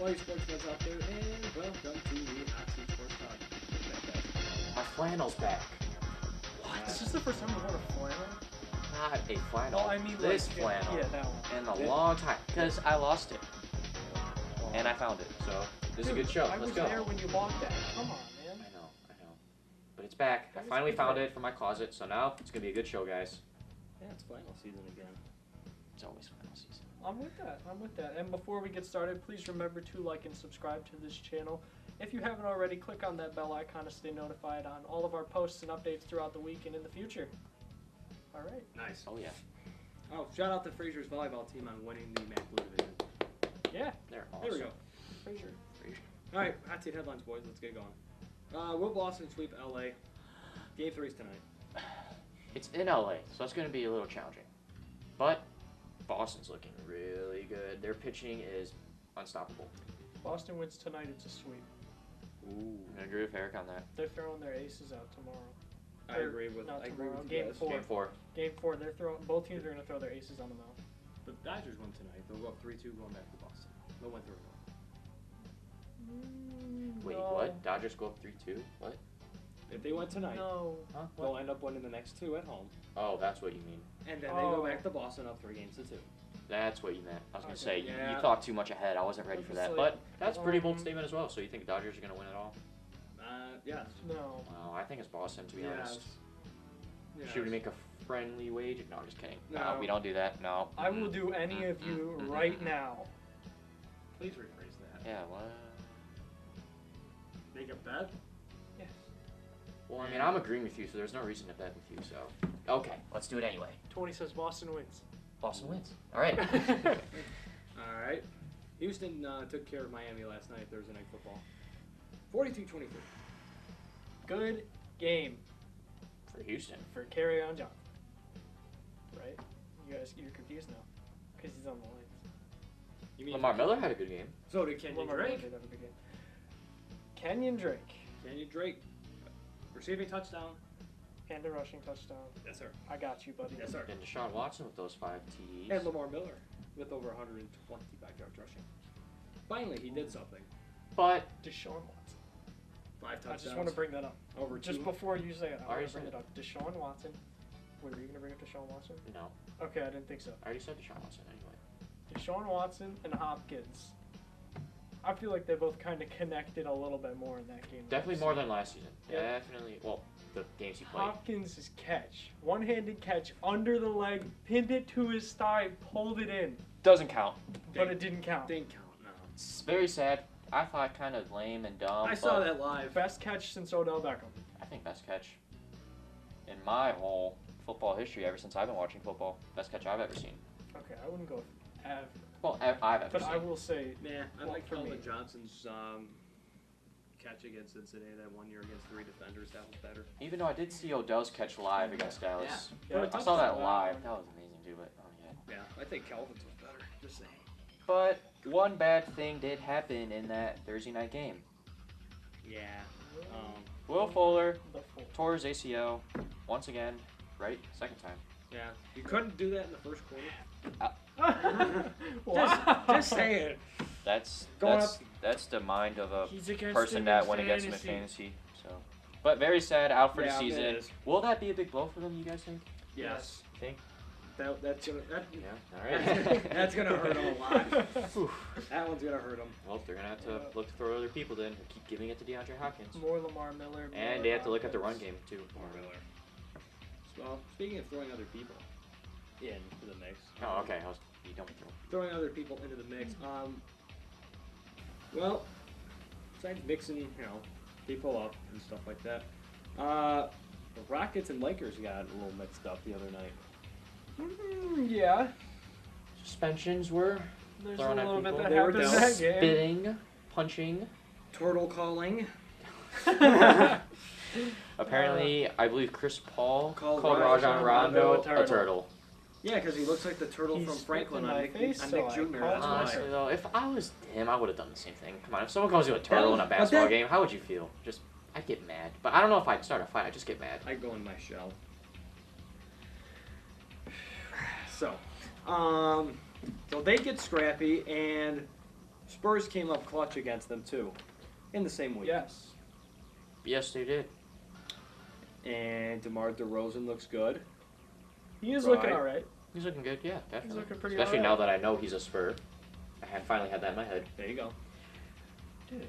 All your sports fans out there, and welcome to the Hot Seat Sports Podcast. My flannel's back. What? Is this the first time you worn a flannel? Not a flannel. Well, I mean, this like, flannel. Yeah, that one. In a long time. Because I lost it. And I found it. So, this is a good show. I Let's was go. there when you bought that. Come on, man. I know. But it's back. I That was finally good found for it from my closet. So now, it's going to be a good show, guys. Yeah, it's flannel season again. It's always flannel season. I'm with that. And before we get started, please remember to like and subscribe to this channel. If you haven't already, click on that bell icon to stay notified on all of our posts and updates throughout the week and in the future. All right. Nice. Oh, yeah. Oh, shout out to Fraser's volleyball team on winning the MAC Blue Division. Yeah. They're awesome. There we go. Fraser. All right, Hot Seat headlines, boys. Let's get going. Will Boston sweep LA? Game 3's tonight. It's in LA, so it's going to be a little challenging. But Boston's looking really good. Their pitching is unstoppable. Boston wins tonight. It's a sweep. Ooh. I agree with Eric on that. They're throwing their aces out tomorrow. I agree with not you tomorrow, game guys. 4. Game 4. Game 4. They're throwing. Both teams are going to throw their aces on the mound. The Dodgers win tonight. They'll go up 3-2 going back to Boston. They'll win 3-1. Wait, no. what? Dodgers go up 3-2? What? If they win tonight, No. Huh? they'll end up winning the next 2 at home. Oh, that's what you mean. And then they go Oh. back to Boston up 3-2. That's what you meant. I was going to Okay. say, Yeah. you thought too much ahead. I wasn't ready for that. Obviously, But that's a pretty bold um, statement as well. So you think Dodgers are going to win it all? Yes. No. Wow, I think it's Boston, to be honest. Yes. Should we make a friendly wager? No, I'm just kidding. No, No. we don't do that. No. I will do any of you right now. Please rephrase that. Yeah, what? Make a bet? Yes. Well, I mean, I'm agreeing with you, so there's no reason to bet with you, so. Okay, let's do it anyway. 20 says Boston wins. Boston wins. All right. All right. Houston took care of Miami last night, Thursday Night Football. 42-23. Good game For Houston. for Kerryon Johnson. Right? You guys, you're confused now because he's on the Lions. You mean Lamar Miller had a good game. So did Kenyon Lamar Drake. did have a good game. Kenyon Drake Kenyon Drake. Receiving touchdown. and a rushing touchdown. Yes, sir. I got you, buddy. Yes, sir. And Deshaun Watson with those 5 TDs. And Lamar Miller with over 125 yards rushing. Finally, he did something. But Deshaun Watson. 5 touchdowns. I just want to bring that up. over Just 2. before you say it, I want Already to bring said it up. Deshaun Watson. Wait, were you going to bring up Deshaun Watson? no, Okay, I didn't think so. I already said Deshaun Watson anyway. Deshaun Watson and Hopkins. I feel like they both kind of connected a little bit more in that game. Definitely more than last season. Yeah. Definitely. Well, the games he played. Hopkins' catch, one-handed catch under the leg, pinned it to his thigh, pulled it in, Doesn't count. but it didn't count. Didn't count, no. It's very sad. I thought kind of lame and dumb. I saw but that live. Best catch since Odell Beckham. I think best catch in my whole football history ever since I've been watching football. Best catch I've ever seen. Okay, I wouldn't go ever, Well, I've ever but seen. I will say Yeah, I Well, like for Calvin me. Johnson's catch against Cincinnati that 1 year against 3 defenders. That was better. Even though I did see Odell's catch live against Dallas. Yeah. I saw that live. That was amazing too, but oh yeah. Yeah, I think Calvin's was better. Just saying. But one bad thing did happen in that Thursday night game. Yeah. Will Fuller the full. tore his ACL once again, right? Second time. Yeah. You couldn't do that in the first quarter. Wow. Just saying. That's Going that's the mind of a He's against person him that in went against him in fantasy. fantasy. So, but very sad, out for Yeah, the it season. is. Will that be a big blow for them? You guys think? Yes. Think? That's gonna Yeah. All right. that's gonna hurt him a lot. Whew. That one's gonna hurt him. Well, they're gonna have to look to throw other people then. Or keep giving it to DeAndre Hopkins. More Lamar Miller. And more they have to look at the run Hopkins. game too. Well, speaking of throwing other people into the mix. Oh, okay. I was you don't throw. Throwing other people into the mix. Well, besides mixing, people up and stuff like that. The Rockets and Lakers got a little mixed up the other night. Yeah. Suspensions were There's Throwing a at little bit people. that They were happened in down. that game. spitting, punching. Turtle calling. Apparently, I believe Chris Paul Called called Rajon Rajon Rondo Rondo a turtle. Yeah, because he looks like the turtle He from spit Franklin in on my Nick, face, on so Nick I Jr. called That's why. Honestly, though, if I was him, I would have done the same thing. Come on, if someone calls you a turtle in a But basketball then- game, how would you feel? Just, I'd get mad. But I don't know if I'd start a fight. I'd just get mad. I go in my shell. So they get scrappy, and Spurs came up clutch against them too, in the same week. Yes. Yes, they did. And DeMar DeRozan looks good. He is Right. looking all right. He's looking good, yeah, definitely. looking pretty Especially alright. now that I know he's a Spur. I had finally had that in my head. There you go. Dude.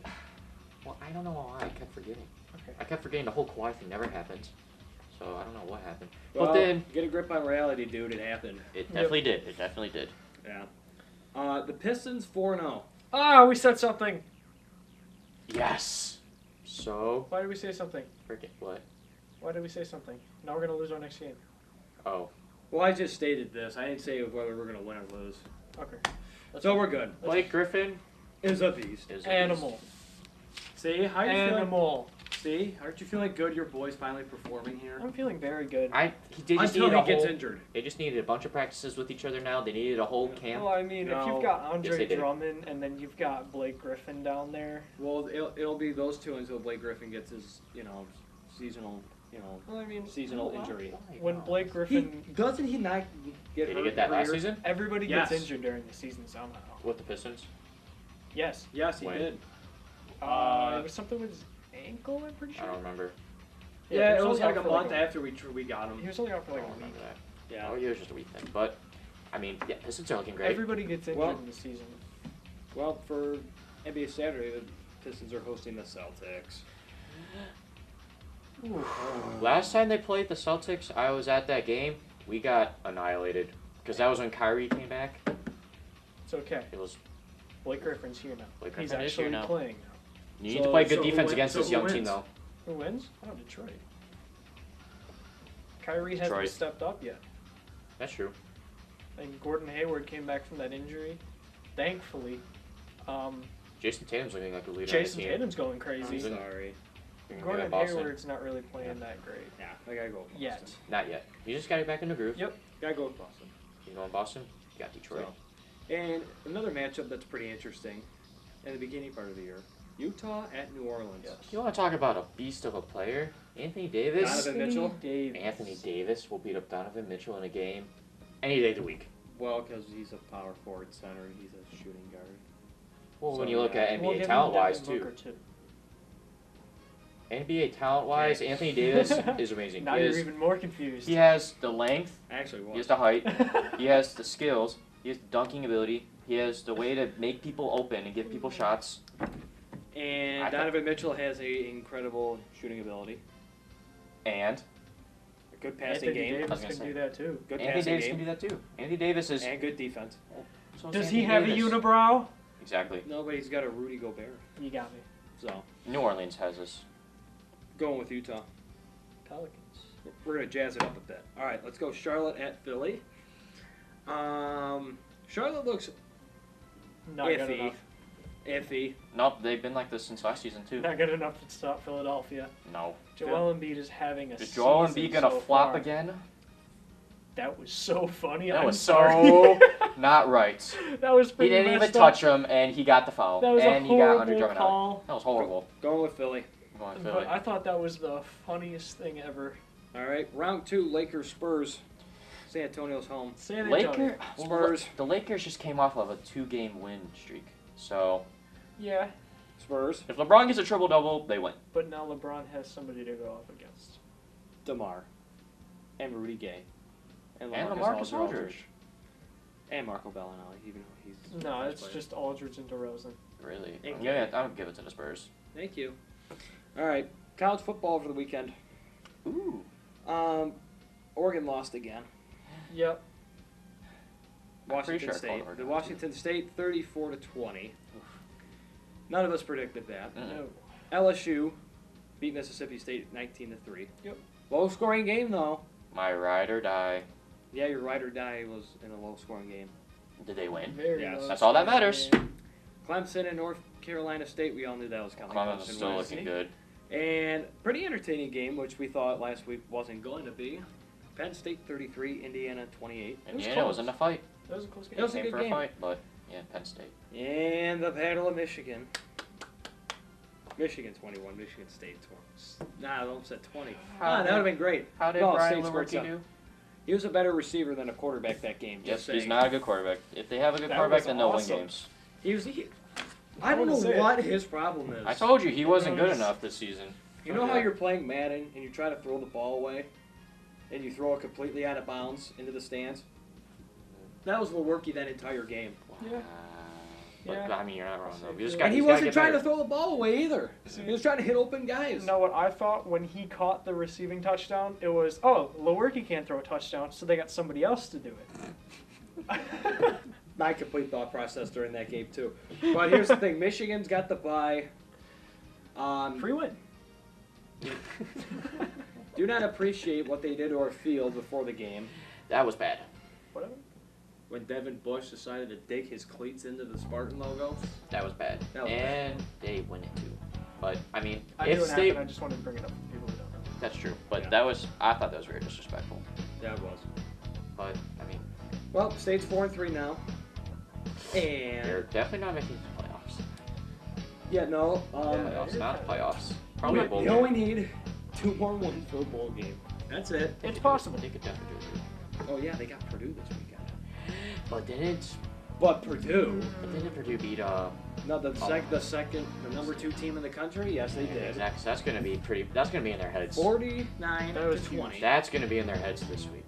Well, I don't know why I kept forgetting. Okay. I kept forgetting the whole Kawhi thing never happened. So I don't know what happened. Well, but then get a grip on reality, dude. It happened. it definitely did. It definitely did. Yeah. The Pistons 4-0. Ah, we said something. Yes. So Why did we say something? freaking what? Why did we say something? Now we're gonna lose our next game. Oh, Well, I just stated this. I didn't say whether we're gonna win or lose. Okay. So we're good. Blake Griffin Is a beast. is a Animal. See, how you feeling? Animal. See, aren't you feeling good? Your boy's finally performing here. I'm feeling very good. They just Until needed he a gets whole. injured. They just needed a bunch of practices with each other now. They needed a whole camp. Well, I mean, if No. you've got Yes, Andre they did. Drummond and then you've got Blake Griffin down there. Well, it'll be those two until Blake Griffin gets his, seasonal, Well, I mean, seasonal Oh, injury. when Blake He Griffin, doesn't he not get Did hurt he get that every last year? season everybody Yes. gets injured during the season somehow. with the Pistons? Yes. Yes, he When? did. It was something with his ankle, I'm pretty I sure. don't remember. Yeah, he it was only out like a for month after we got He him. was only out for I like don't a week. remember that. Yeah. Oh, yeah, it was just a week thing. But I mean, yeah, Pistons are looking great. Everybody gets injured Well- in the season. Well, for NBA Saturday, the Pistons are hosting the Celtics. Last time they played the Celtics, I was at that game. We got annihilated because that was when Kyrie came back. It's okay. It was Blake Griffin's here now. Blake He's Griffin is here actually now. playing now. You need So- to play good so who defense win- against so this who young team, wins? though. Who wins? Oh, Detroit. Kyrie hasn't Detroit. stepped up yet. That's true. And Gordon Hayward came back from that injury. Thankfully. Jason Tatum's looking like a leader Jason on the team. Tatum's going I'm crazy. sorry. Gordon Boston. Hayward's not really playing that great. Yeah, I gotta go with Boston. Yet. Not yet. You just got to get back in the groove. Yep. Gotta go with Boston. You going Boston? You got Detroit. So, and another matchup that's pretty interesting in the beginning part of the year. Utah at New Orleans. Yes. You want to talk about a beast of a player? Anthony Davis. Donovan Mitchell? Davis. Anthony Davis will beat up Donovan Mitchell in a game any day of the week. Well, because he's a power forward center and he's a shooting guard. Well, So, when you look at We'll NBA give him talent-wise, Devin too. Booker, too. NBA talent-wise, Okay. Anthony Davis is amazing. Now He you're has- even more confused. He has the length, Actually, he was. has the height, he has the skills, he has the dunking ability, he has the way to make people open and give people shots. And I thought- Donovan Mitchell has a incredible shooting ability, And a good passing Anthony game, I was Davis gonna can say. do that too. good Anthony passing Davis game, can do that too. Anthony Davis is. and good defense. so is Does Anthony he have Davis. a unibrow? Exactly. No, but he's got a Rudy Gobert. You got me. So, New Orleans has this. going with Utah. Pelicans. We're gonna jazz it up a bit. All right, let's go Charlotte at Philly. Charlotte looks Not good iffy. enough. Iffy. Nope, they've been like this since last season too. Not good enough to stop Philadelphia. No. Joel Embiid is having a Is Joel season Embiid gonna so flop far. again? That was so funny. That I'm was sorry. so not right. That was He pretty didn't even messed touch up. him, and he got the foul. That was and a he got Andre horrible Drummond out. call. That was horrible. Going with Philly. Come on, But Philly. I thought that was the funniest thing ever. All right, round 2, Lakers Spurs. San Antonio's home. San Antonio. Lakers. Spurs. The Lakers just came off of a 2-game win streak. So Yeah, Spurs. if LeBron gets a triple double, they win. but now LeBron has somebody to go up against. DeMar. And Rudy Gay. And LaMarcus Aldridge. And Marco Bellinelli, even though he's No, a it's player. just Aldridge and DeRozan. Really? Thank I'll give it to the Spurs. Thank you. All right, college football over the weekend. Ooh. Oregon lost again. Yep. I'm pretty Washington sure I State. called Oregon The Washington State 34-20. None of us predicted that. Mm-mm. No. LSU beat Mississippi State 19-3. Yep. Low scoring game though. My ride or die. Yeah, your ride or die was in a low scoring game. Did they win? Very Yes. low That's all that scoring matters. game. Clemson and North Carolina State, we all knew that was coming. Clemson's still wins. looking good. And pretty entertaining game, which we thought last week wasn't going to be. Penn State 33, Indiana 28. Indiana close. was in the fight. That was a close game. It was a Came good for game. a fight, but yeah, Penn State. And the Battle of Michigan. Michigan 21, Michigan State 20. Nah, I almost said 20. How that would have been great. How did No, Brian State scored Lewerke some. do? He was a better receiver than a quarterback that game. Yes, Just he's saying. not a good quarterback. If they have a good That quarterback, was then they'll awesome. win games. He was. I don't know wouldn't say what his problem is. I told you he wasn't good enough this season. You know how you're playing Madden and you try to throw the ball away, and you throw it completely out of bounds into the stands? That was Lewerke that entire game. Yeah. But, Yeah. I mean, you're not wrong though. And he wasn't trying to throw the ball away either. He was trying to hit open guys. You know what I thought when he caught the receiving touchdown? It was, oh, Lewerke can't throw a touchdown, so they got somebody else to do it. My complete thought process during that game too. But here's the thing: Michigan's got the bye. Free win. Do not appreciate what they did to our field before the game That was bad. Whatever. when Devin Bush decided to dig his cleats into the Spartan logo. That was bad. That was and they win it too. But I mean, I knew if it they happened. I just wanted to bring it up for people who don't know. that's true. But Yeah. I thought that was very disrespectful. Yeah, it was. But I mean, Well, State's 4-3 now, they're and definitely not making the playoffs. yeah, no. Playoffs, not playoffs. Probably a bowl You game. only need 2 more wins for a bowl game. That's it. It's possible. They could definitely do it. Oh yeah, they got Purdue this weekend. But didn't But Purdue, Purdue beat no, the number 2 team in the country. Yes, they did. Exactly. That's gonna be pretty. That's gonna be in their heads. 49 That to was huge. 20. That's gonna be in their heads this week.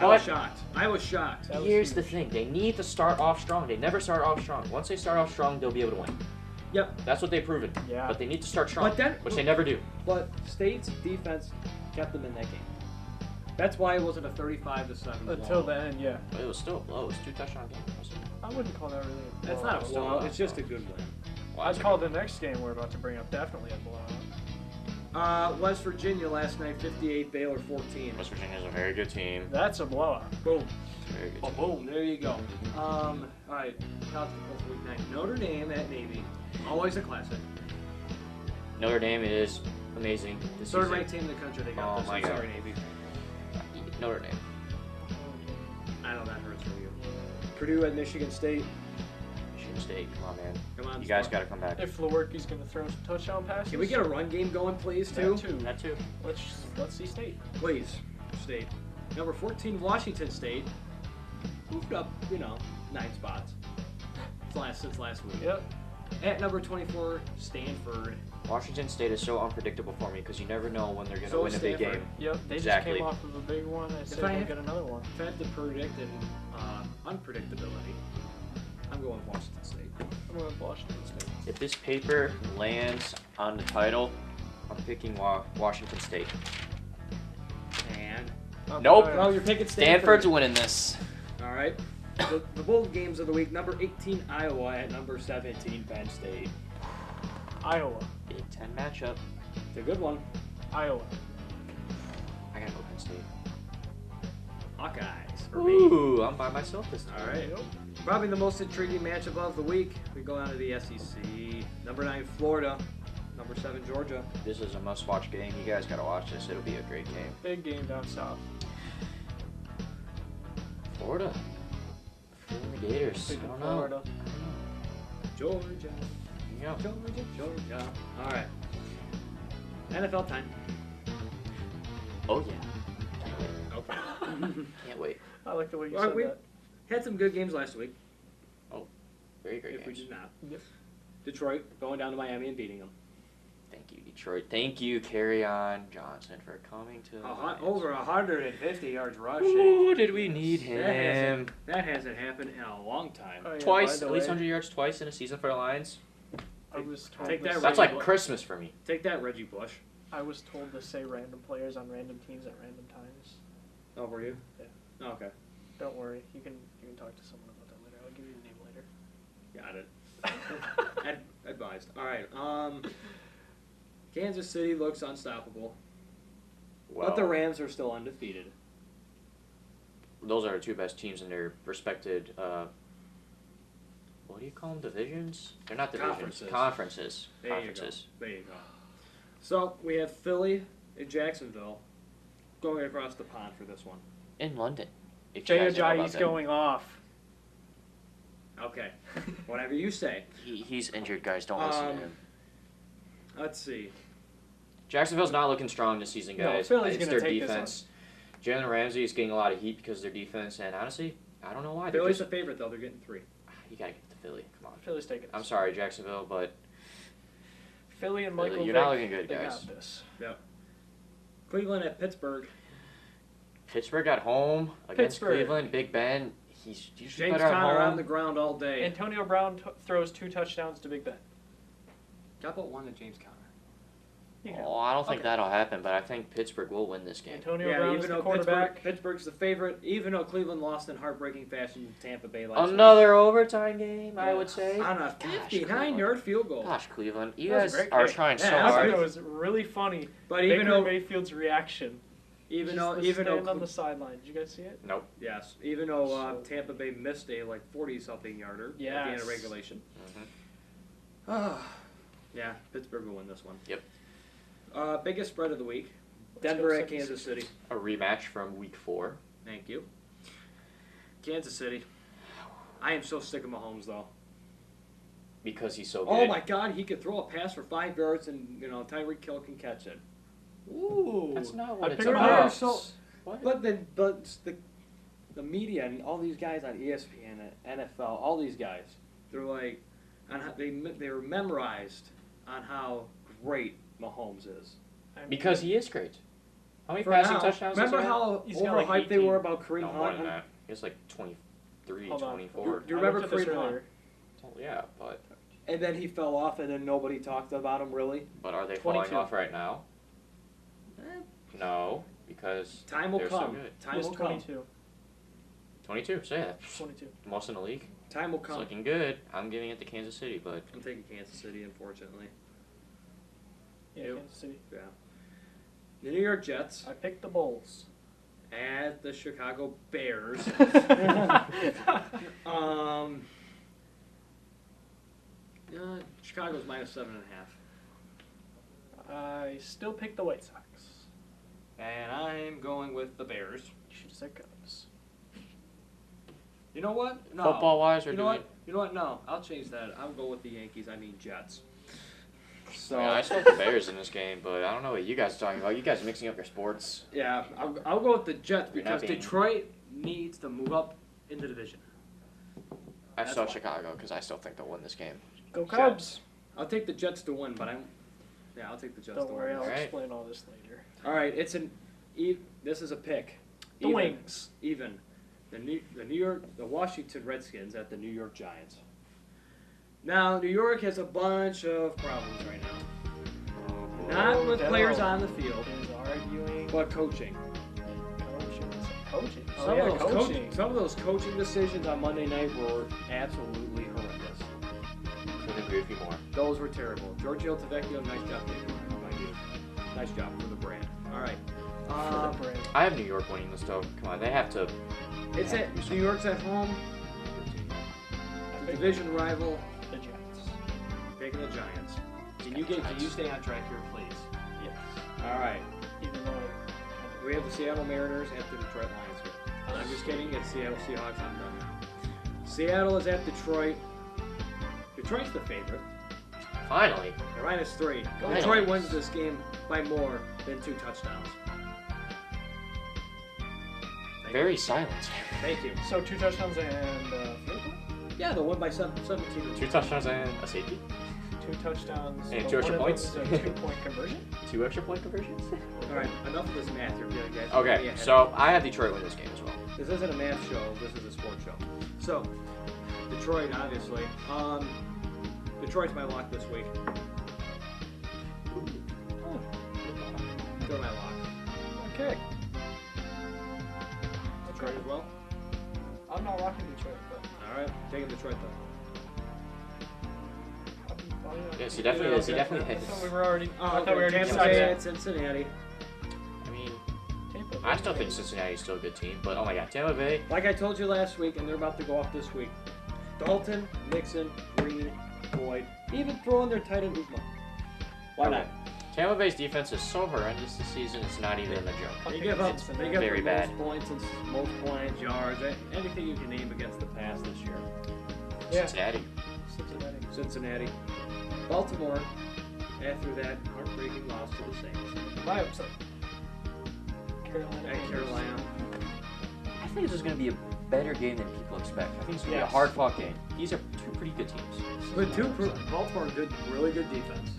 I was shocked. I was shocked. That was Here's the huge. thing: they need to start off strong. They never start off strong. Once they start off strong, they'll be able to win. Yep. That's what they've proven. Yeah. But they need to start strong, But then, which they never do. but State's defense kept them in that game. That's why it wasn't a 35-7. Until the end, yeah. But it was still a blow. It was 2 touchdown game. wasn't it? I wouldn't call that really a That's blowout. not a blowout. It's just a good win. Well, I'd that's call good. the next game we're about to bring up definitely a blowout. West Virginia last night, 58, Baylor 14. West Virginia's a very good team. That's a blowout. Boom. Very good Oh, team. boom. There you go. All right. College football for week 9. Notre Dame at Navy. Always a classic. Notre Dame is amazing. This Third season. ranked team in the country. They got Oh, this. my I'm God. sorry, Navy. Notre Dame. I know that hurts for you. Purdue at Michigan State. Michigan State. Come on, man. Come on. You guys Spark. got to come back. If Lewerke's going to throw some touchdown passes. Can we get a run game going, please, too? That too. That too. Let's see State. Please. State. Number 14, Washington State. Moved up, 9 spots. Since last week. Yep. At number 24, Stanford. Washington State is so unpredictable for me because you never know when they're going to So win is a big Stanford. game. Yep. They Exactly. just came off of a big one. I said I they'll have- get another one. If I have to predict unpredictability, I'm going Washington State. I'm going with Washington State. If this paper lands on the title, I'm picking Washington State. And Nope. oh, you're picking Stanford's winning this. All right. The bowl games of the week: number 18 Iowa at number 17 Penn State. Iowa. Big Ten matchup. It's a good one. Iowa. I gotta go Penn State. Hawkeyes for me. Ooh, I'm by myself this time. All right. Probably the most intriguing matchup of the week. We go down to the SEC. Number 9 Florida. Number 7 Georgia. This is a must-watch game. You guys gotta watch this. It'll be a great game. Big game down south. Florida. Feeling the Gators. Big I don't in know. Florida. Georgia. Yeah. Georgia. All right. NFL time. Oh yeah. Okay. Can't wait. I like the way you Well, said we- that. Had some good games last week. Very great If we games. did not. Yep. Detroit going down to Miami and beating them. Thank you, Detroit. Thank you, Carry-On Johnson, for coming to the Lions. Over 150 yards rushing. Ooh, did we need That him? That hasn't happened in a long time. Oh, yeah, Twice, by at the least way, 100 yards twice in a season for the Lions. I was told Take to that, say- That's Reggie like Bush. Christmas for me. Take that, Reggie Bush. I was told to say random players on random teams at random times. Oh, were you? Yeah. Oh, okay. Don't worry, you can talk to someone about that later. I'll give you the name later. Got it. Advised. All right. Kansas City looks unstoppable, but the Rams are still undefeated. Those are the two best teams in their respected. What do you call them? Divisions? They're not divisions. Conferences. There you go. Conferences. There you go. So we have Philly and Jacksonville going across the pond for this one. In London. If you Jay guys know about Ajayi's that. going off. Okay. Whatever you say. He's injured, guys. Don't listen to him. Let's see. Jacksonville's not looking strong this season, No, guys. Philly's It's gonna their take this defense. Jalen Ramsey is getting a lot of heat because of their defense, and honestly, I don't know why. They're Philly's just, the favorite, though. They're getting 3. You gotta get to Philly. Come on. Philly's taking I'm this. sorry, Jacksonville, but Philly and Philly, Michael you're Vick, not looking good, they guys. got this. Cleveland at Pittsburgh. Pittsburgh at home against Pittsburgh. Cleveland. Big Ben, he's usually James better at Conner home. on the ground all day. Antonio Brown throws 2 touchdowns to Big Ben. How about one to James Conner? You can- Oh, I don't think Okay. that'll happen, but I think Pittsburgh will win this game. Antonio Brown is the quarterback. Pittsburgh's the favorite, even though Cleveland lost in heartbreaking fashion to Tampa Bay last Another overtime game, I Yeah. would say. week. On a Gosh, 59-yard field goal. Gosh, Cleveland, you That was guys a great are game. trying Yeah, so that I was thought hard. it was really funny. But even Baker though, Mayfield's reaction. even Just though, the even stand though, on the sideline. Did you guys see it? yes, even though So- Tampa Bay missed a 40-something yarder at the end Yes. of regulation. Mhm. Yeah, Pittsburgh will win this one. Yep. Biggest spread of the week. Let's Denver go at 76. Kansas City. A rematch from Week 4. Thank you. Kansas City. I am so sick of Mahomes though. Because he's so good. Oh my God, he could throw a pass for 5 yards and Tyreek Hill can catch it. Ooh. That's not what I it's picked about. Mahomes, so- What? But the media and all these guys on ESPN, and NFL, all these guys, they're like, on how they were memorized on how great Mahomes is. I mean, Because he is great. How many For passing now, touchdowns does remember he have? how He's got like overhyped they 18. were about Kareem No, more Hunt? than that. He has like 23, Hold on. 24. Do you I remember looked at this Kareem Hunt? earlier. Oh, yeah, but And then he fell off, and then nobody talked about him really. are they 22. falling off right now? Eh, No, because time will they're so come. good. He Time has will come. 22. 22, so yeah, 22. most in the league. Time will It's come. looking good. I'm giving it to Kansas City, but I'm taking Kansas City, unfortunately. Yeah, Yep. Kansas City. Yeah. The New York Jets I picked the Bulls. at the Chicago Bears. Chicago's -7.5. I still picked the White Sox. And I'm going with the Bears. You should have said Cubs. You know what? No. football wise, we're You know doing. what? You know what? No, I'll change that. I'll go with the Yankees. I mean Jets. So Yeah, I still have the Bears in this game, but I don't know what you guys are talking about. You guys are mixing up your sports. yeah, I'll go with the Jets You're not because being- Detroit needs to move up in the division. I That's still why. Chicago because I still think they'll win this game. Go Cubs. I'll take the Jets to win, but I'll take the Jets Don't to worry, win. I'll Alright. explain all this later. All right, this is a pick. The Even. Wings. Even. The Washington Redskins at the New York Giants. Now, New York has a bunch of problems right now. Not with Demo players on the field, is arguing but coaching. coaching. Oh, Some yeah, of those coaching. some of those coaching decisions on Monday night were absolutely horrendous. Couldn't agree with you more. Those were terrible. Giorgio Tavecchio, nice job making it, mind you. Nice job for the brand. All right. For the brand. I have New York winning this though. Come on, they have to. It's at New York's at home. I The picked division rival, the Jets. taking the Giants. Can you stay on track here, please? Yes. All right. Even though We have the Seattle Mariners at the Detroit Lions here. I'm just kidding. It's Seattle Seahawks. I'm done now. Seattle is at Detroit. Detroit's the favorite. Finally. They're -3. Go Detroit Lions. wins this game by more than 2 touchdowns. Very silent. Thank you. so 2 touchdowns and field goal? Yeah, they'll win by 17. 2 touchdowns and a safety. 2 touchdowns. And but 2 extra one of points? those is a 2-point conversion. 2 extra point conversions. All right, enough of this math you're getting, guys. Okay, Yeah, so I have Detroit win this game as well. this isn't a math show. This is a sports show. So, Detroit, obviously. Detroit's my lock this week. They're my lock. Okay. Detroit as well. I'm not rocking Detroit, but All right, taking Detroit though. Yes, he definitely is. He okay. definitely I is. thought we were already. I thought we Okay, already Tampa decided Bay that. at Cincinnati. I mean, Tampa I Bay. still think Cincinnati's still a good team, but oh my god, Tampa Bay. Like I told you last week, and they're about to go off this week. Dalton, Nixon, Green, Boyd, even throw in their tight end Uzma. Why not? Tampa Bay's defense is so horrendous this season, it's not even a joke. I'll They pick give up. Cincinnati. They give Very up bad. most points and most points, yards, anything you can name against the pass this year. Yeah. Cincinnati. Cincinnati. Cincinnati, Baltimore. After that heartbreaking loss to the Saints My upset. Carolina. at Carolina. I think this is going to be a better game than people expect. I think it's going to be a Yes. hard-fought game. These are two pretty good teams. But Baltimore, really good defense.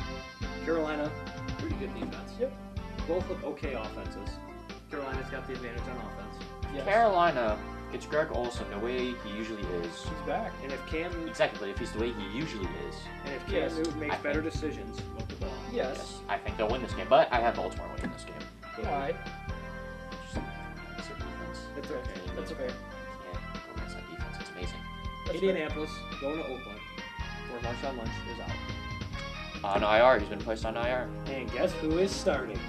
Carolina, pretty good defense. Yep. Both with okay offenses. Carolina's got the advantage on offense. Yes. Carolina gets Greg Olsen the way he usually is. He's back. And if Cam Exactly, but if he's the way he usually is, Yes. Newton makes I better think- decisions with the ball. Yes. I think they'll win this game. But I have Baltimore winning this game. Why? Just it's a defense. It's okay. That's fair. Can't go against that defense. It's amazing. That's Indianapolis going to Oakland, where Marshawn Lynch is out. On IR, he's been placed on IR. And guess who is starting?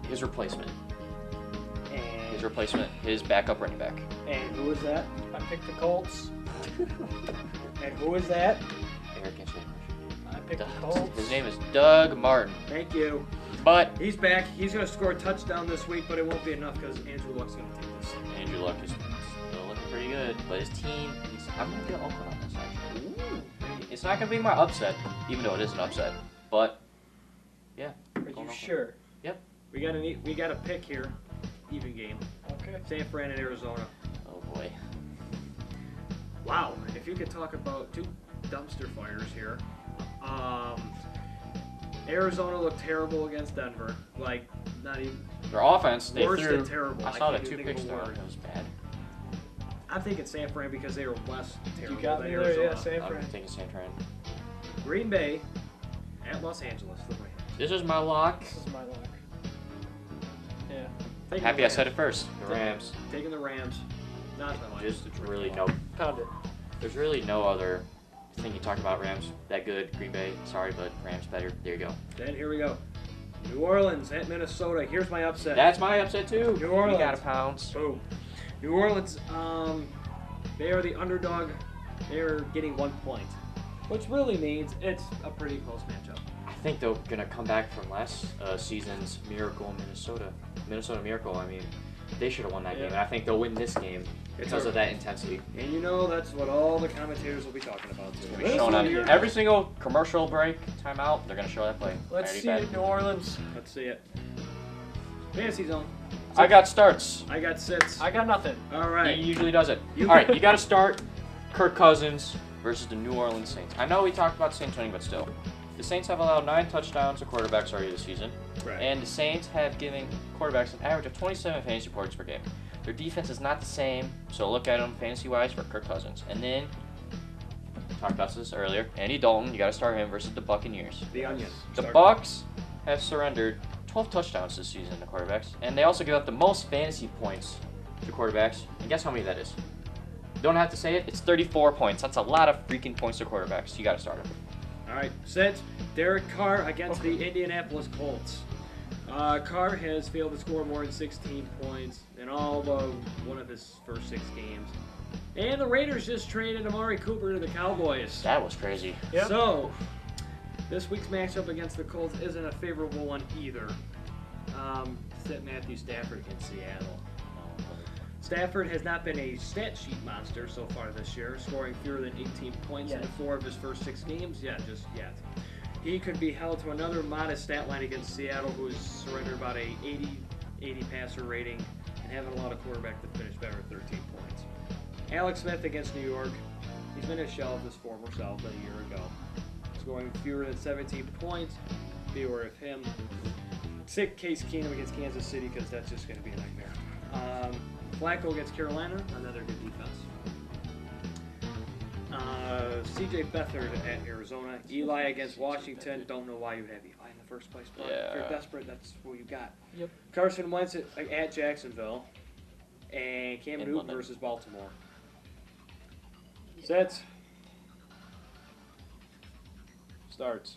His replacement. And His replacement. His backup running back. And who is that? fair. I picked the Colts. And who is that? Eric English. I picked the Colts. His name is Doug Martin. Thank you. But He's back. He's going to score a touchdown this week, but it won't be enough because Andrew Luck's going to take this. Andrew Luck is still looking pretty good. But his team, I'm going to get Oakland on this actually. It's not going to be my upset, even though it is an upset. But, yeah. Are going you Oakland. sure? We got a pick here. Even game. Okay. San Fran and Arizona. Oh boy. Wow. If you could talk about two dumpster fires here. Arizona looked terrible against Denver. Like, not even Their offense, they worse threw. than terrible. I saw the can't two even think picks of a there. word. It was bad. I'm thinking San Fran because they were less terrible got than me there, Arizona. yeah, San I'm Fran. thinking San Fran. Green Bay at Los Angeles. The Rams. This is my lock. This is my luck. Yeah. Taking Happy the I said Rams. it first. The Rams. Taking the Rams. Not my line. Just It's a really tricky no. Pound it. There's really no other thing you talk about. Rams that good. Green Bay, sorry, but Rams better. There you go. Then here we go. New Orleans at Minnesota. Here's my upset. That's my upset too. New Orleans. We got a pounce. Boom. New Orleans, they are the underdog. They're getting 1 point, which really means it's a pretty close matchup. I think they're gonna come back from last season's miracle in Minnesota. Minnesota Miracle. I mean, they should have won that Yeah. game, and I think they'll win this game because of that intensity. And you know that's what all the commentators will be talking about too. They'll be showing on every single commercial break, timeout. They're gonna show that play. Let's Already see bet. it, New Orleans. Let's see it. Fantasy zone. I got starts. I got sits. I got nothing. All right. He usually does it. You- All right, you got to start Kirk Cousins versus the New Orleans Saints. I know we talked about Saints winning, but still. The Saints have allowed 9 touchdowns to quarterbacks already this season. Right. And the Saints have given quarterbacks an average of 27 fantasy points per game. Their defense is not the same, so look at them fantasy-wise for Kirk Cousins. And then, talked about this earlier, Andy Dalton, you got to start him versus the Buccaneers. The onion. The Start. Bucs have surrendered 12 touchdowns this season to quarterbacks, and they also give up the most fantasy points to quarterbacks. And guess how many that is? Don't have to say it. It's 34 points. That's a lot of freaking points to quarterbacks. You got to start them. All right, set. Derek Carr against the Indianapolis Colts. Carr has failed to score more than 16 points in all but one of his first 6 games. And the Raiders just traded Amari Cooper to the Cowboys. That was crazy. Yep. So, this week's matchup against the Colts isn't a favorable one either. Set Matthew Stafford against Seattle. Stafford has not been a stat sheet monster so far this year, scoring fewer than 18 points in Yet. 4 of his first 6 games. Yeah, just yet. He could be held to another modest stat line against Seattle, who has surrendered about a 80 passer rating and haven't allowed a quarterback to finish better at 13 points. Alex Smith against New York. He's been a shell of his former self a year ago, scoring fewer than 17 points. Beware of him. Sick Case Keenum against Kansas City because that's just going to be a nightmare. Flacco against Carolina, another good defense. CJ Beathard at Arizona. Eli against Washington. Don't know why you have Eli in the first place, but if you're Yeah. desperate, that's who you got. Yep. Carson Wentz at Jacksonville. And Cam In Newton London. versus Baltimore. Sets. Starts.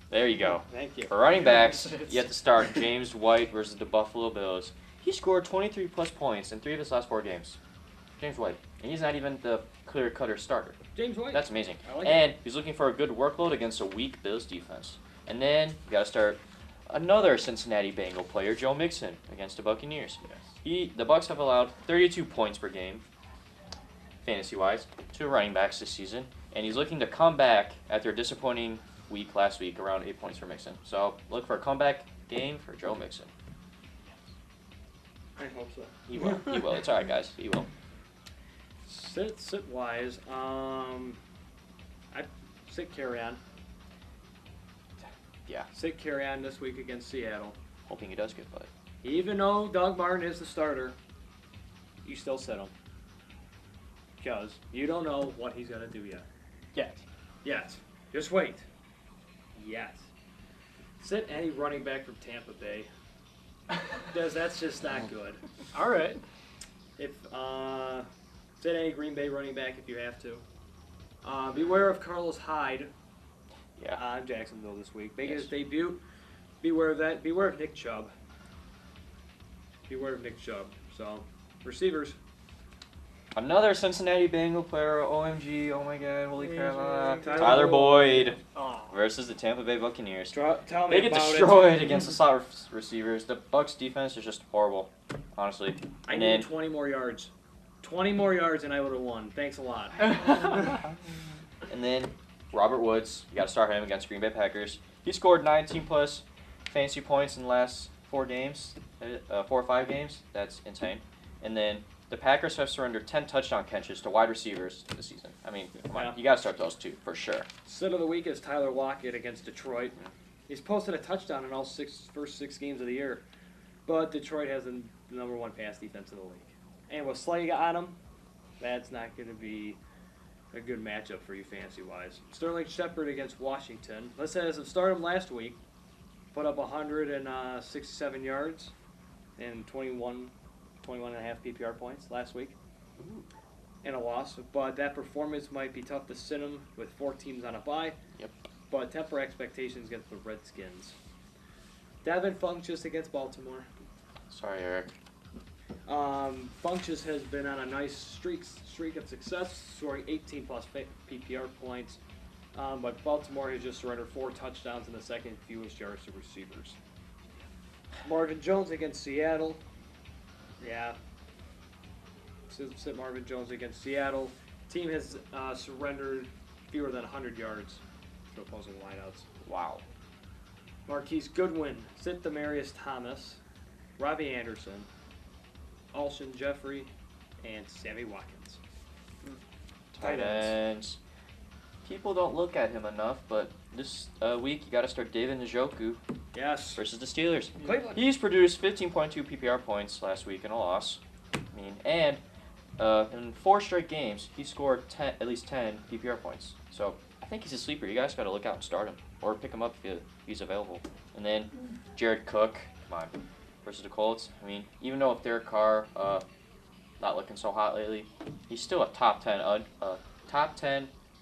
There you go. Thank you. For running backs, Yes. you have to start James White versus the Buffalo Bills. He scored 23 plus points in 3 of his last 4 games. James White. And he's not even the clear-cutter starter. James White. That's amazing. I like And he's looking for a good workload against a weak Bills defense. And then you got to start another Cincinnati Bengal player, Joe Mixon, against the Buccaneers. The Bucs have allowed 32 points per game, fantasy-wise, to running backs this season, and he's looking to come back after a disappointing week last week, around 8 points for Mixon. So look for a comeback game for Joe Mixon. I hope so. He will. He will. It's all right, guys. He will. Sit wise. I sit carry on. Yeah. Sit carry on this week against Seattle. Hoping he does get by. Even though Doug Martin is the starter, you still sit him. Because you don't know what he's going to do yet. Yet. Just wait. Yet. Sit any running back from Tampa Bay. Because that's just not good. All right. If sit any Green Bay running back if you have to. Beware of Carlos Hyde Yeah. on Jacksonville this week. Making Yes. his debut. Beware of that. Beware of Nick Chubb. So, receivers. Another Cincinnati Bengal player. OMG. Oh my God. Holy crap. Tyler Tyler Boyd Oh. versus the Tampa Bay Buccaneers. Tell me They get about destroyed against the slot receivers. The Bucs defense is just horrible, honestly. I And need then 20 more yards. 20 more yards and I would have won. Thanks a lot. and then Robert Woods. You got to start him against Green Bay Packers. He scored 19 plus fantasy points in the last 4 or 5 games. That's insane. And then the Packers have surrendered 10 touchdown catches to wide receivers this season. I mean, come on, Yeah. you got to start those 2 for sure. Sit of the week is Tyler Lockett against Detroit. He's posted a touchdown in all first 6 games of the year. But Detroit has the number 1 pass defense in the league. And with Slay on him, that's not going to be a good matchup for you fantasy-wise. Sterling Shepard against Washington. Let's say as of start him last week, put up 167 yards and 21 and a half PPR points last week. And a loss, but that performance might be tough to sit him with 4 teams on a bye. Yep. But temper expectations against the Redskins. Devin Funchess against Baltimore. Sorry, Eric. Funchess has been on a nice streak of success, scoring 18 plus PPR points. But Baltimore has just surrendered 4 touchdowns and the second fewest yards to receivers. Marvin Jones against Seattle. Yeah. Sit Marvin Jones against Seattle. Team has surrendered fewer than 100 yards to opposing wideouts. Wow. Marquise Goodwin. Sit Demarius Thomas. Robbie Anderson. Alshon Jeffrey. And Sammy Watkins. Tight ends. People don't look at him enough, but this week you got to start David Njoku Yes. versus the Steelers. Cleveland. He's produced 15.2 PPR points last week in a loss. And in 4 straight games, he scored at least 10 PPR points. So I think he's a sleeper. You guys got to look out and start him, or pick him up if he's available. And then Jared Cook, come on, versus the Colts. I mean, even though if Derek Carr not looking so hot lately, he's still a top 10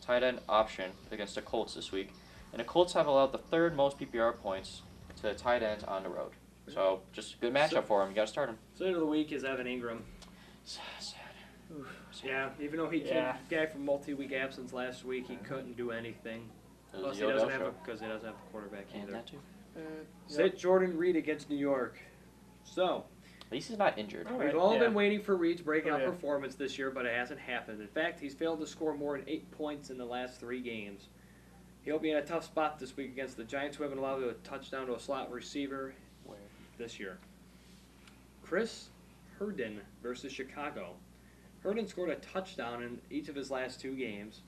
tight end option against the Colts this week. And the Colts have allowed the 3rd most PPR points to tight ends on the road. So just a good matchup for him. You got to start him. Sit of the week is Evan Ingram. Sad. Yeah, even though he came guy from multi-week absence last week, he couldn't do anything. Plus, he doesn't have a quarterback And either. that too. Sit Jordan Reed against New York. So, At least he's not injured. All we've right, all yeah. been waiting for Reed's breakout Oh, yeah. performance this year, but it hasn't happened. In fact, he's failed to score more than 8 points in the last 3 games. He'll be in a tough spot this week against the Giants, who haven't allowed a touchdown to a slot receiver this year. Chris Herndon versus Chicago. Herndon scored a touchdown in each of his last 2 games,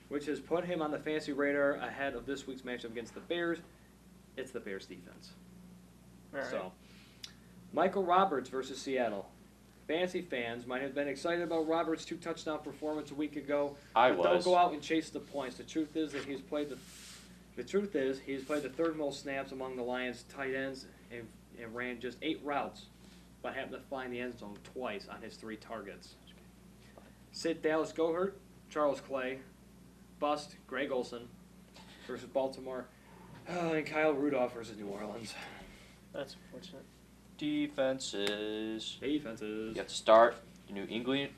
which has put him on the fantasy radar ahead of this week's matchup against the Bears. It's the Bears defense. All right. So, Michael Roberts versus Seattle. Fantasy fans might have been excited about Roberts' 2 touchdown performance a week ago. I but was. Don't go out and chase the points. The truth is he's played the 3rd most snaps among the Lions tight ends and ran just 8 routes, but happened to find the end zone twice on his 3 targets. Sit Dallas Goedert, Charles Clay, bust Greg Olson versus Baltimore, and Kyle Rudolph versus New Orleans. That's unfortunate. Defenses. Defenses. You have to start the New England.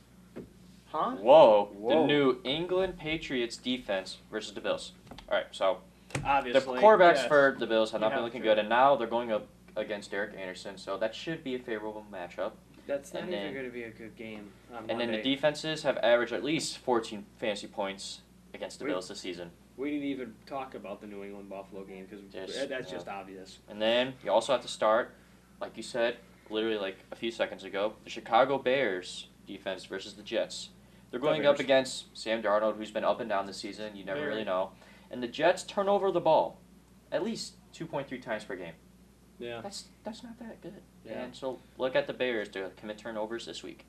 Huh? Whoa. The Whoa. New England Patriots defense versus the Bills. All right, so the Obviously. quarterbacks yes. for the Bills have not You been have looking to. good, and now they're going up against Derek Anderson, so that should be a favorable matchup. That's not and even then- going to be a good game on And then the Monday. defenses have averaged at least 14 fantasy points against the Wait. Bills this season. We didn't even talk about the New England Buffalo game because Yes, that's yeah. just obvious. And then you also have to start, like you said, literally like a few seconds ago, the Chicago Bears defense versus the Jets. They're going Bears. up against Sam Darnold, who's been up and down this season. You never Very. really know. And the Jets turn over the ball at least 2.3 times per game. Yeah. That's not that good. Yeah. And so look at the Bears to commit turnovers this week.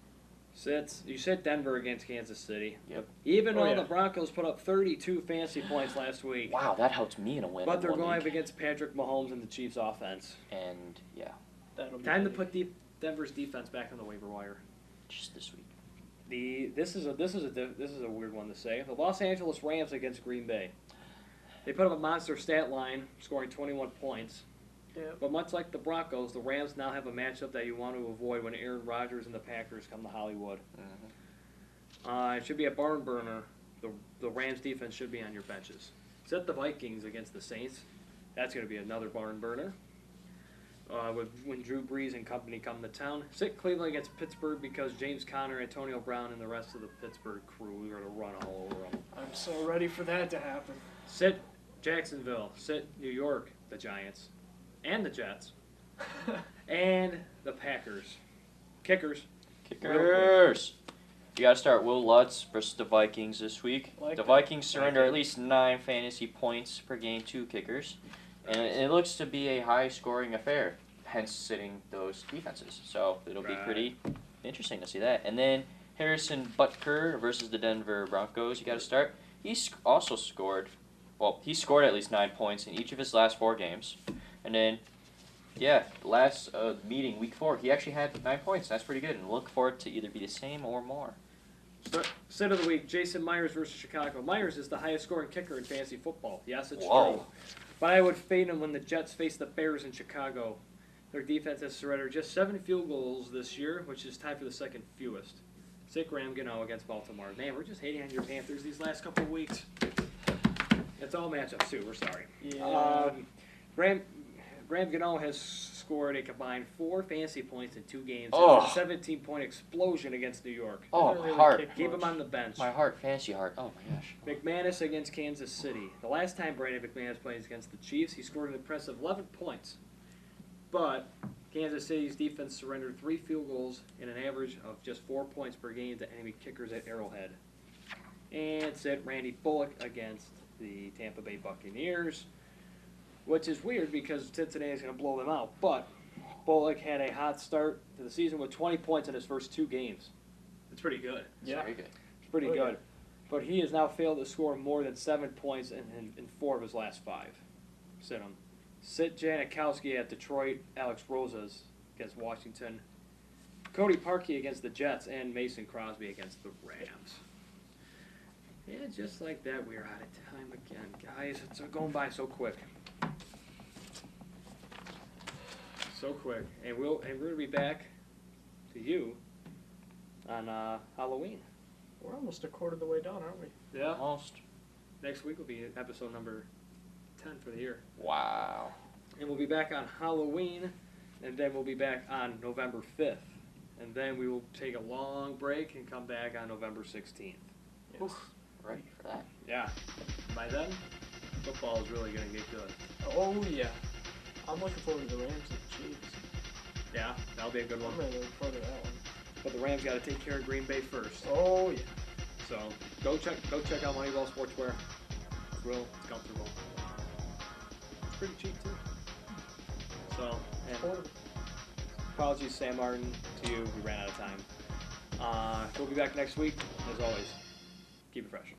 You sit Denver against Kansas City. Yep. Even Oh, though yeah. the Broncos put up 32 fantasy points last week. Wow, that helped me in a win. But in they're one going up league. against Patrick Mahomes and the Chiefs offense. And yeah, That'll be Time to big. put Denver's defense back on the waiver wire. just this week. This is a weird one to say. The Los Angeles Rams against Green Bay. They put up a monster stat line, scoring 21 points. Yeah. But much like the Broncos, the Rams now have a matchup that you want to avoid when Aaron Rodgers and the Packers come to Hollywood. It should be a barn burner. The Rams defense should be on your benches. Set the Vikings against the Saints. That's going to be another barn burner. When Drew Brees and company come to town. Sit Cleveland against Pittsburgh because James Conner, Antonio Brown, and the rest of the Pittsburgh crew are going to run all over them. I'm so ready for that to happen. Sit Jacksonville. Sit New York, the Giants, and the Jets, and the Packers. Kickers. Kickers. You got to start Will Lutz versus the Vikings this week. Like the that. Vikings surrender at least 9 fantasy points per game to kickers. And it looks to be a high-scoring affair, hence sitting those defenses. So it'll be Right. pretty interesting to see that. And then Harrison Butker versus the Denver Broncos. You got to start. He's also scored. Well, he scored at least 9 points in each of his last 4 games. And then, yeah, last meeting, week 4, he actually had 9 points. That's pretty good. And look for it to either be the same or more. Sit of the week, Jason Myers versus Chicago. Myers is the highest scoring kicker in fantasy football. Yes, it's Whoa. true. But I would fade him when the Jets face the Bears in Chicago. Their defense has surrendered just 7 field goals this year, which is tied for the second fewest. Sit Graham Gano against Baltimore. Man, we're just hating on your Panthers these last couple of weeks. It's all matchups too. We're sorry. Yeah. Graham Gano has scored a combined 4 fantasy points in 2 games. Oh. A 17-point explosion against New York. Oh, Didn't my really heart. kick Keep much. him on the bench. My heart. Fantasy heart. Oh, my gosh. McManus against Kansas City. The last time Brandon McManus played against the Chiefs, he scored an impressive 11 points. But Kansas City's defense surrendered 3 field goals and an average of just 4 points per game to enemy kickers at Arrowhead. And sit Randy Bullock against the Tampa Bay Buccaneers, which is weird because Cincinnati is going to blow them out. But Bullock had a hot start to the season with 20 points in his first 2 games. It's pretty good. Yeah. Very good. It's pretty Oh, yeah. good. But he has now failed to score more than 7 points in 4 of his last 5. Sit him. Sit Janikowski at Detroit, Alex Rosas against Washington, Cody Parkey against the Jets, and Mason Crosby against the Rams. Yeah, just like that, we're out of time again. Guys, it's going by so quick. So quick. And we're going to be back to you on Halloween. We're almost a quarter of the way done, aren't we? Yeah. Almost. Next week will be episode number 10 for the year. Wow. And we'll be back on Halloween, and then we'll be back on November 5th. And then we will take a long break and come back on November 16th. Yes. Ready for that. Yeah. By then, football is really going to get good. Oh, yeah. I'm looking forward to the Rams and the Chiefs. Yeah, that'll be a good one. I'm really looking forward to that one. But the Rams got to take care of Green Bay first. Oh, yeah. So go check out Moneyball Sportswear. It's real. It's comfortable. It's pretty cheap too. So, and Affordable. apologies, Sam Martin, to you. We ran out of time. We'll be back next week. As always, keep it fresh.